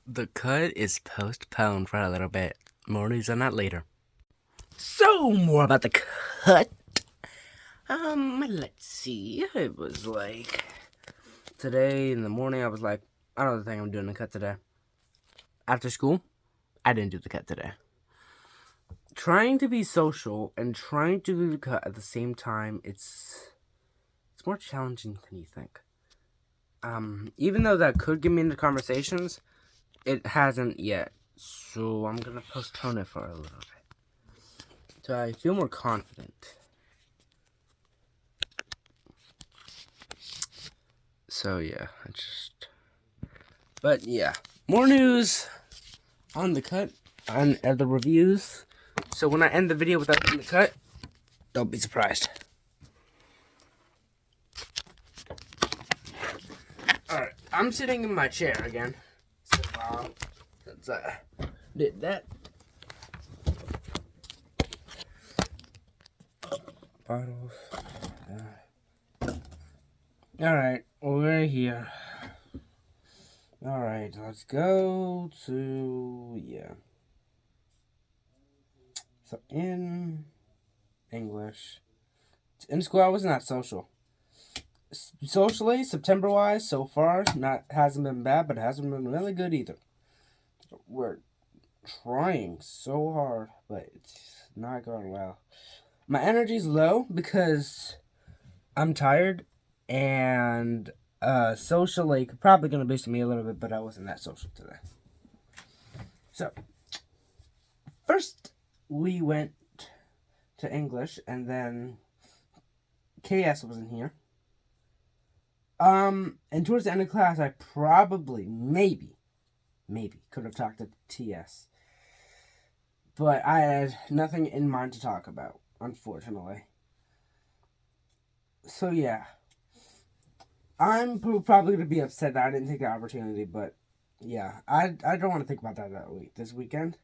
The cut is postponed for a little bit. More news on that later. So, more about the cut. Let's see. It was like today in the morning. I was like, I don't think I'm doing the cut today. After school, I didn't do the cut today. Trying to be social and trying to do the cut at the same time, it's more challenging than you think. Even though that could get me into conversations, it hasn't yet. So I'm gonna postpone it for a little bit. So I feel more confident. So yeah, but yeah, more news on the cut and the reviews. So when I end the video without doing the cut, don't be surprised. Alright, I'm sitting in my chair again. So since I did that. Bottles. Alright, we're here. Alright, let's go to, So in English, in school I was not social. Socially, September-wise, so far, hasn't been bad, but it hasn't been really good either. We're trying so hard, but it's not going well. My energy's low because I'm tired, and socially, probably going to boost me a little bit, but I wasn't that social today. So, first we went to English, and then KS wasn't here. And towards the end of class, I probably, maybe, could have talked to TS. But I had nothing in mind to talk about, unfortunately. So yeah. I'm probably going to be upset that I didn't take the opportunity, but yeah. I don't want to think about that this weekend.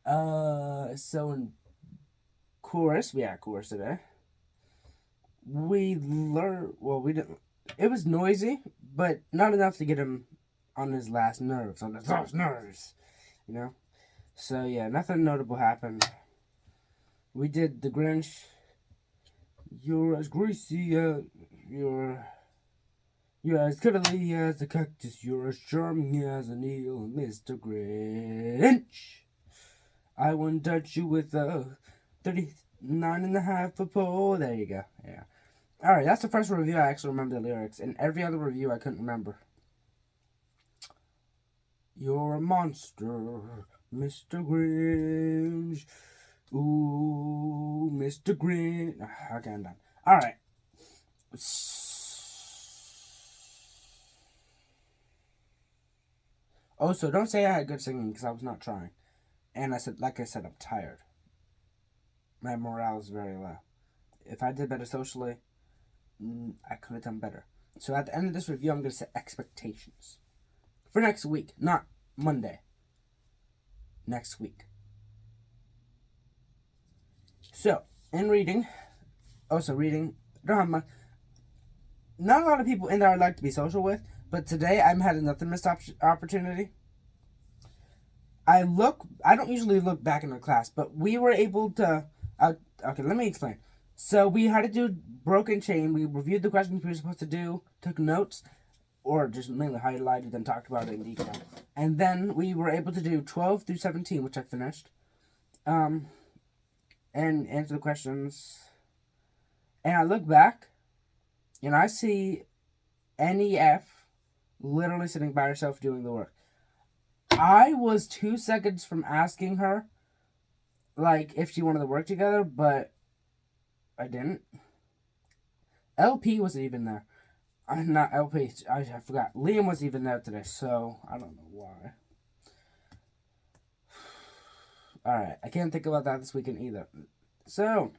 So in chorus, we had chorus today. We didn't. It was noisy, but not enough to get him on his last nerves, you know? So, yeah, nothing notable happened. We did the Grinch. You're as greasy as, you're as cuddly as a cactus. You're as charming as an eel, Mr. Grinch. I wouldn't touch you with a 39.5 foot pole. There you go, yeah. Alright, that's the first review I actually remember the lyrics. In every other review, I couldn't remember. You're a monster, Mr. Grinch. Ooh, Mr. Grinch. Okay, I'm done. Alright. Oh, so don't say I had good singing, because I was not trying. And like I said, I'm tired. My morale is very low. If I did better socially, I could have done better. So at the end of this review, I'm going to set expectations. For next week, not Monday. Next week. So, in reading, don't have much. Not a lot of people in there I'd like to be social with, but today I'm had another missed opportunity. I don't usually look back in the class, but we were able to, okay, let me explain. So we had to do broken chain. We reviewed the questions we were supposed to do, took notes, or just mainly highlighted and talked about it in detail. And then we were able to do 12 through 17, which I finished, and answer the questions. And I look back, and I see NEF literally sitting by herself doing the work. I was 2 seconds from asking her, like, if she wanted to work together, but I didn't. LP wasn't even there. Not LP, I forgot. Liam was even there today, so I don't know why. Alright, I can't think about that this weekend either. So,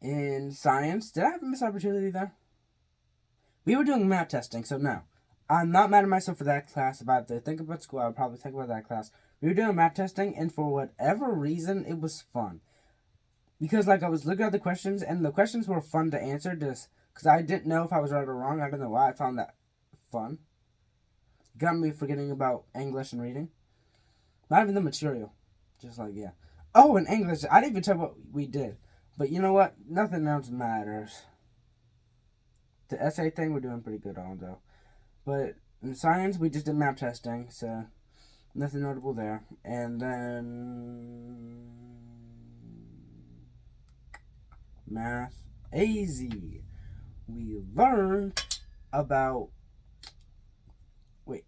in science, did I have a missed opportunity there? We were doing math testing, so no. I'm not mad at myself for that class. If I have to think about school, I would probably think about that class. We were doing math testing, and for whatever reason, it was fun. Because, I was looking at the questions, and the questions were fun to answer, just because I didn't know if I was right or wrong. I don't know why I found that fun. got me forgetting about English and reading. Not even the material. Just like, yeah. Oh, in English, I didn't even tell what we did. But you know what? Nothing else matters. The essay thing we're doing pretty good on, though. But in science, we just did map testing, so nothing notable there. And then math AZ. We learned about. Wait.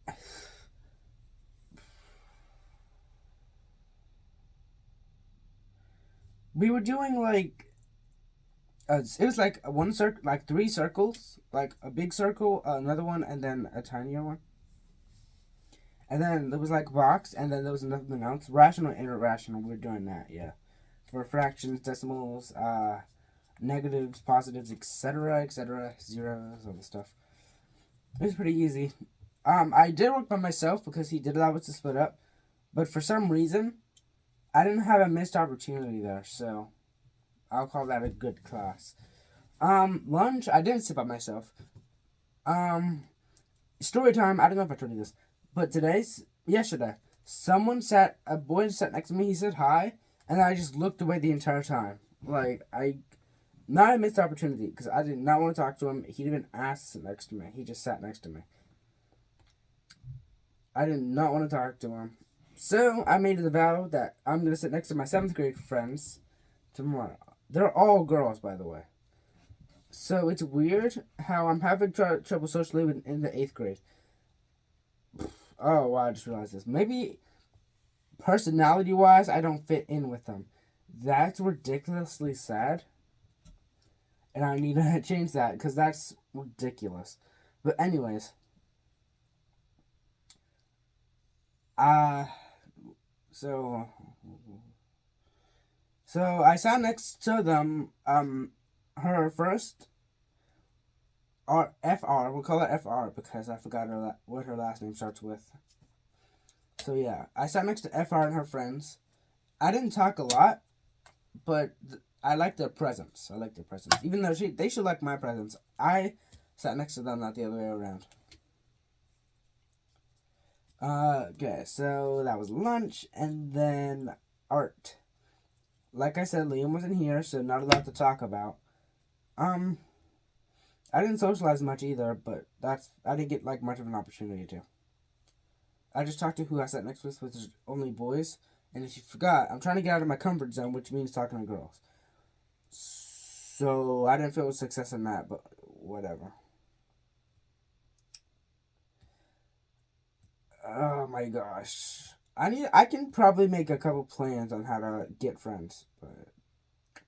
We were doing like. It was like one circle, like 3 circles, like a big circle, another one, and then a tinier one. And then there was like box, and then there was nothing else. Rational, irrational. We were doing that, yeah. For fractions, decimals, negatives, positives, etc., zeros, all the stuff. It was pretty easy. I did work by myself because he did allow us to split up, but for some reason, I didn't have a missed opportunity there, so I'll call that a good class. Lunch, I didn't sit by myself. Story time, I don't know if I told you this, but yesterday, a boy sat next to me, he said hi, and I just looked away the entire time. Like, not a missed opportunity, because I did not want to talk to him. He didn't even ask to sit next to me. He just sat next to me. I did not want to talk to him. So, I made the vow that I'm going to sit next to my 7th grade friends tomorrow. They're all girls, by the way. So, it's weird how I'm having trouble socially in the 8th grade. Oh, wow, I just realized this. Maybe personality-wise, I don't fit in with them. That's ridiculously sad. And I need to change that, because that's ridiculous. But anyways. So I sat next to them, her first, or FR, we'll call her FR because I forgot what her last name starts with. So yeah, I sat next to FR and her friends. I didn't talk a lot, but I liked their presence. Even though they should like my presence. I sat next to them, not the other way around. Okay, so that was lunch, and then art. Like I said, Liam wasn't here, so not a lot to talk about. I didn't socialize much either, but I didn't get like much of an opportunity to. I just talked to who I sat next with, which is only boys. And if you forgot, I'm trying to get out of my comfort zone, which means talking to girls. So I didn't feel a success in that, but whatever. Oh my gosh. I can probably make a couple plans on how to get friends, but I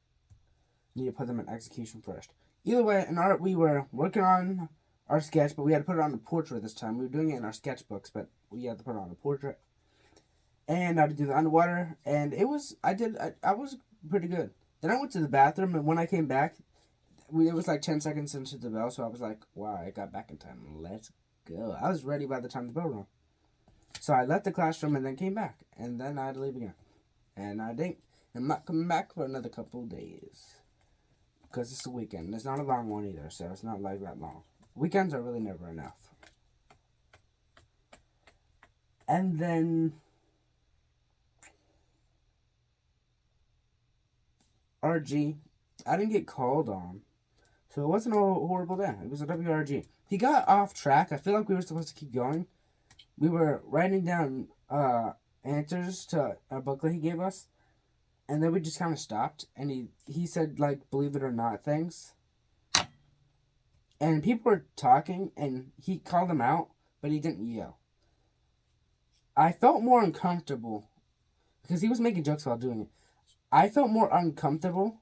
need to put them in execution first. Either way, in art we were working on our sketch, but we had to put it on a portrait this time. We were doing it in our sketchbooks, but we had to put it on a portrait. And I had to do the underwater, and I was pretty good. Then I went to the bathroom, and when I came back, it was like 10 seconds into the bell, so I was like, wow, I got back in time. Let's go. I was ready by the time the bell rang. So I left the classroom and then came back. And then I had to leave again. And I didn't. I'm not coming back for another couple days. Because it's a weekend. It's not a long one either, so it's not like that long. Weekends are really never enough. And then RG. I didn't get called on. So it wasn't a horrible day. It was a WRG. He got off track. I feel like we were supposed to keep going. We were writing down answers to a booklet he gave us. And then we just kind of stopped. And he said, like, believe it or not things. And people were talking. And he called them out. But he didn't yell. I felt more uncomfortable. Because he was making jokes while doing it. I felt more uncomfortable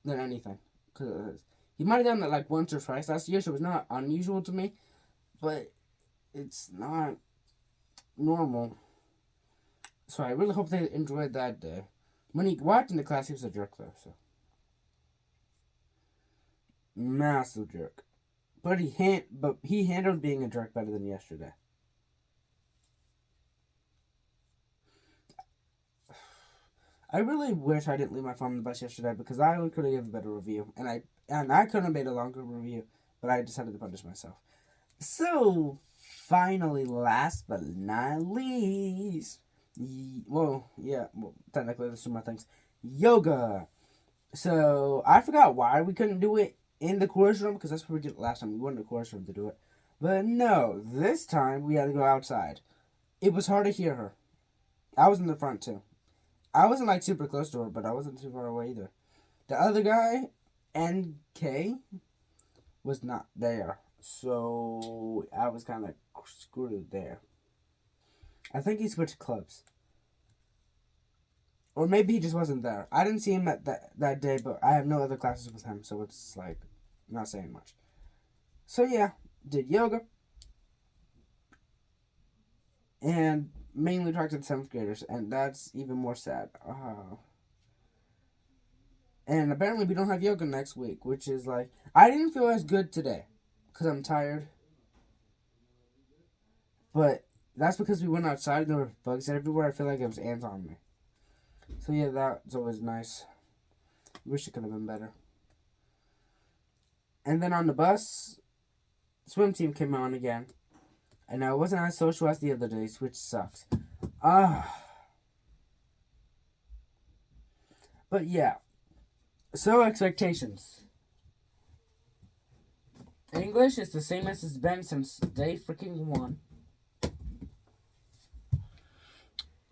than anything. Because he might have done that like once or twice last year. So it was not unusual to me. But it's not normal. So I really hope they enjoyed that day. When he walked into class, he was a jerk though, so. Massive jerk. But he handled being a jerk better than yesterday. I really wish I didn't leave my phone on the bus yesterday because I could have given a better review. And I could have made a longer review, but I decided to punish myself. So, finally, last but not least, technically there's two more things. Yoga. So I forgot why we couldn't do it in the chorus room, because that's what we did last time. We went in the chorus room to do it. But no, this time we had to go outside. It was hard to hear her. I was in the front too. I wasn't like super close to her, but I wasn't too far away either. The other guy, NK, was not there. So I was kind of screwed there. I think he switched clubs. Or maybe he just wasn't there. I didn't see him at that day, but I have no other classes with him, so it's like not saying much. So yeah, did yoga. And mainly talked to the 7th graders, and that's even more sad. And apparently we don't have yoga next week, which is like, I didn't feel as good today, because I'm tired. But that's because we went outside, there were bugs everywhere. I feel like it was ants on me. So yeah, that's always nice. Wish it could have been better. And then on the bus, swim team came on again. And I wasn't as social as the other days, which sucks. But yeah. So expectations. English is the same as it's been since day freaking 1.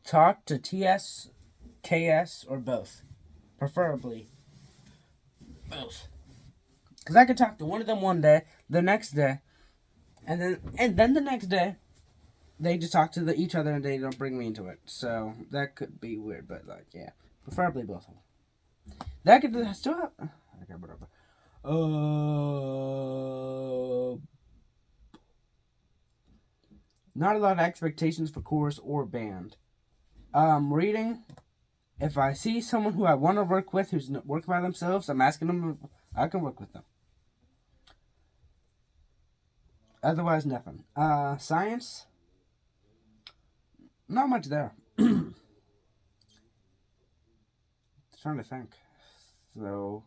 Talk to TS, KS, or both. Preferably both. Because I could talk to one of them one day, the next day, and then the next day, they just talk to each other and they don't bring me into it. So that could be weird, but like, yeah. Preferably both of them. That could still have... Okay, whatever. Not a lot of expectations for chorus or band. Reading. If I see someone who I want to work with who's working by themselves, I'm asking them if I can work with them. Otherwise, nothing. Science. Not much there. Trying to think. So,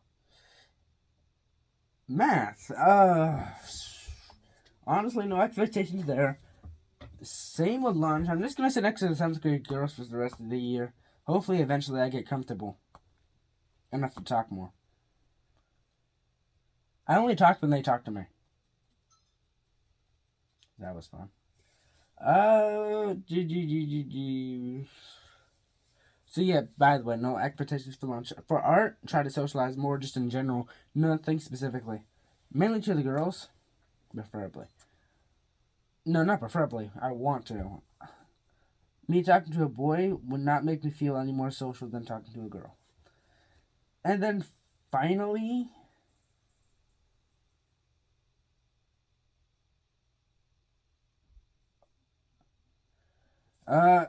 math. Honestly, no expectations there. Same with lunch. I'm just gonna sit next to the 7th grade girls for the rest of the year. Hopefully, eventually, I get comfortable enough to talk more. I only talk when they talk to me. That was fun. So yeah, by the way, no expectations for lunch. For art, try to socialize more just in general. Nothing specifically. Mainly to the girls. Preferably. No, not preferably. I want to. Me talking to a boy would not make me feel any more social than talking to a girl. And then finally... Oh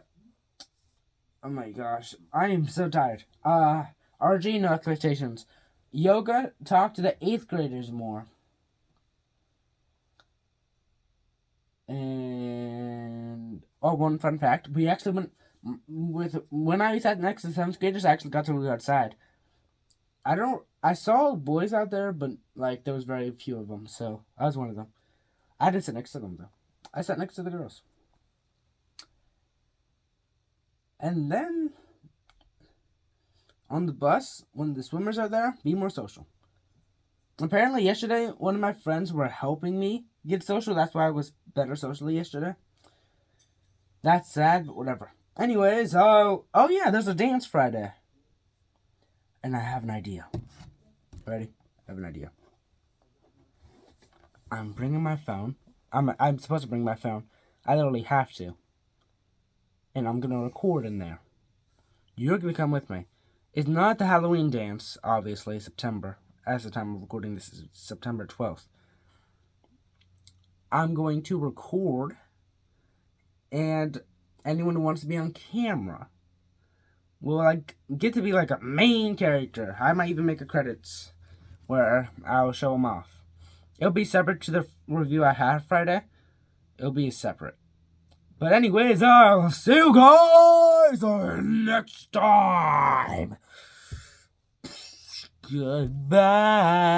my gosh. I am so tired. RG, no expectations. Yoga, talk to the 8th graders more. And... Oh, one fun fact. We actually went... When I sat next to the 7th graders, I actually got to go outside. I saw boys out there, but, like, there was very few of them, so I was one of them. I didn't sit next to them, though. I sat next to the girls. And then, on the bus, when the swimmers are there, be more social. Apparently, yesterday, one of my friends were helping me get social. That's why I was better socially yesterday. That's sad, but whatever. Anyways, oh yeah, there's a dance Friday. And I have an idea. Ready? I have an idea. I'm bringing my phone. I'm supposed to bring my phone. I literally have to. And I'm going to record in there. You're going to come with me. It's not the Halloween dance, obviously, September. As the time of recording, this is September 12th. I'm going to record, and anyone who wants to be on camera will get to be like a main character. I might even make a credits where I'll show them off. It'll be separate to the review I had Friday. It'll be separate. But anyways, I'll see you guys next time. Goodbye.